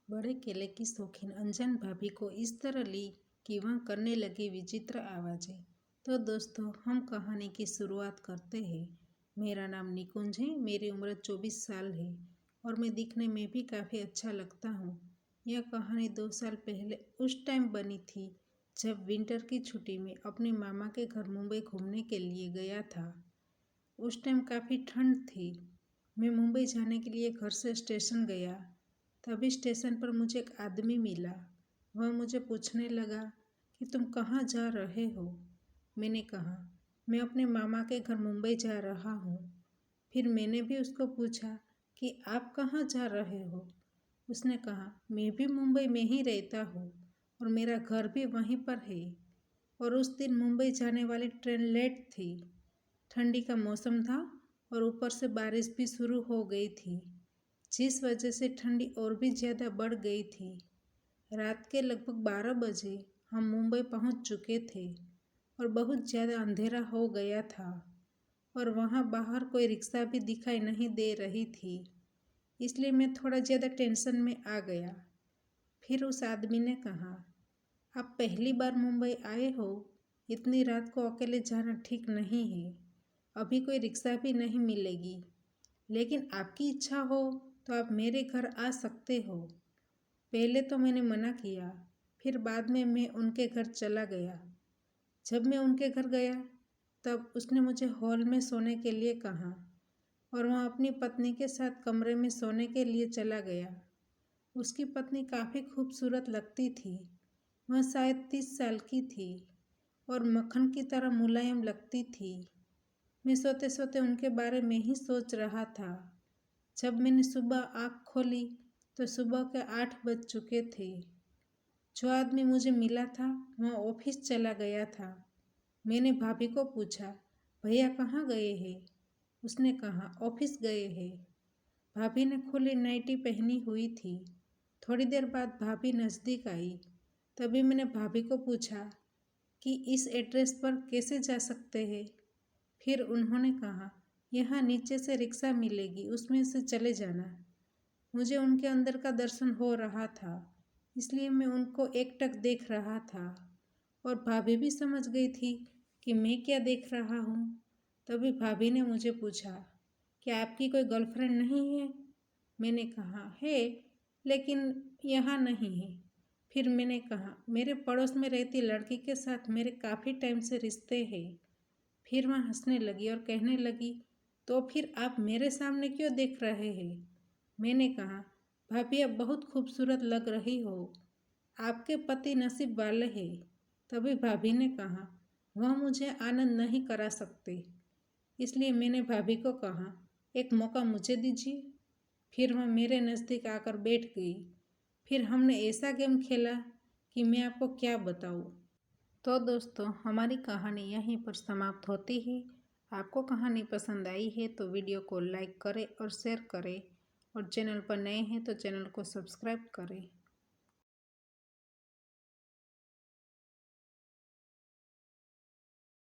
बड़े केले की शौकीन अनजान भाभी को इस तरह ली कि वह करने लगी विचित्र आवाज़ें। तो दोस्तों, हम कहानी की शुरुआत करते हैं। मेरा नाम निकुंज है, मेरी उम्र 24 साल है और मैं दिखने में भी काफ़ी अच्छा लगता हूँ। यह कहानी 2 साल पहले उस टाइम बनी थी जब विंटर की छुट्टी में अपने मामा के घर मुंबई घूमने के लिए गया था। उस टाइम काफ़ी ठंड थी। मैं मुंबई जाने के लिए घर से स्टेशन गया। तभी स्टेशन पर मुझे एक आदमी मिला। वह मुझे पूछने लगा कि तुम कहाँ जा रहे हो। मैंने कहा, मैं अपने मामा के घर मुंबई जा रहा हूँ। फिर मैंने भी उसको पूछा कि आप कहाँ जा रहे हो। उसने कहा, मैं भी मुंबई में ही रहता हूँ और मेरा घर भी वहीं पर है। और उस दिन मुंबई जाने वाली ट्रेन लेट थी। ठंडी का मौसम था और ऊपर से बारिश भी शुरू हो गई थी, जिस वजह से ठंडी और भी ज़्यादा बढ़ गई थी। रात के लगभग 12 बजे हम मुंबई पहुंच चुके थे और बहुत ज़्यादा अंधेरा हो गया था और वहां बाहर कोई रिक्शा भी दिखाई नहीं दे रही थी। इसलिए मैं थोड़ा ज़्यादा टेंशन में आ गया। फिर उस आदमी ने कहा, आप पहली बार मुंबई आए हो, इतनी रात को अकेले जाना ठीक नहीं है। अभी कोई रिक्शा भी नहीं मिलेगी, लेकिन आपकी इच्छा हो तो आप मेरे घर आ सकते हो। पहले तो मैंने मना किया, फिर बाद में मैं उनके घर चला गया। जब मैं उनके घर गया तब उसने मुझे हॉल में सोने के लिए कहा और वह अपनी पत्नी के साथ कमरे में सोने के लिए चला गया। उसकी पत्नी काफ़ी खूबसूरत लगती थी। वह शायद 30 साल की थी और मक्खन की तरह मुलायम लगती थी। मैं सोते सोते उनके बारे में ही सोच रहा था। जब मैंने सुबह आँख खोली तो सुबह के 8 बज चुके थे। जो आदमी मुझे मिला था वह ऑफिस चला गया था। मैंने भाभी को पूछा, भैया कहाँ गए हैं? उसने कहा, ऑफिस गए हैं। भाभी ने खुली नाइटी पहनी हुई थी। थोड़ी देर बाद भाभी नज़दीक आई। तभी मैंने भाभी को पूछा कि इस एड्रेस पर कैसे जा सकते हैं। फिर उन्होंने कहा, यहाँ नीचे से रिक्शा मिलेगी, उसमें से चले जाना। मुझे उनके अंदर का दर्शन हो रहा था, इसलिए मैं उनको एकटक देख रहा था और भाभी भी समझ गई थी कि मैं क्या देख रहा हूँ। तभी भाभी ने मुझे पूछा, क्या आपकी कोई गर्लफ्रेंड नहीं है? मैंने कहा, है, लेकिन यहाँ नहीं है। फिर मैंने कहा, मेरे पड़ोस में रहती लड़की के साथ मेरे काफ़ी टाइम से रिश्ते हैं। फिर वह हंसने लगी और कहने लगी, तो फिर आप मेरे सामने क्यों देख रहे हैं? मैंने कहा, भाभी आप बहुत खूबसूरत लग रही हो, आपके पति नसीब वाले हैं। तभी भाभी ने कहा, वह मुझे आनंद नहीं करा सकते। इसलिए मैंने भाभी को कहा, एक मौका मुझे दीजिए। फिर वह मेरे नज़दीक आकर बैठ गई। फिर हमने ऐसा गेम खेला कि मैं आपको क्या बताऊँ। तो दोस्तों, हमारी कहानी यहीं पर समाप्त होती है। आपको कहानी पसंद आई है तो वीडियो को लाइक करें और शेयर करें और चैनल पर नए हैं तो चैनल को सब्सक्राइब करें।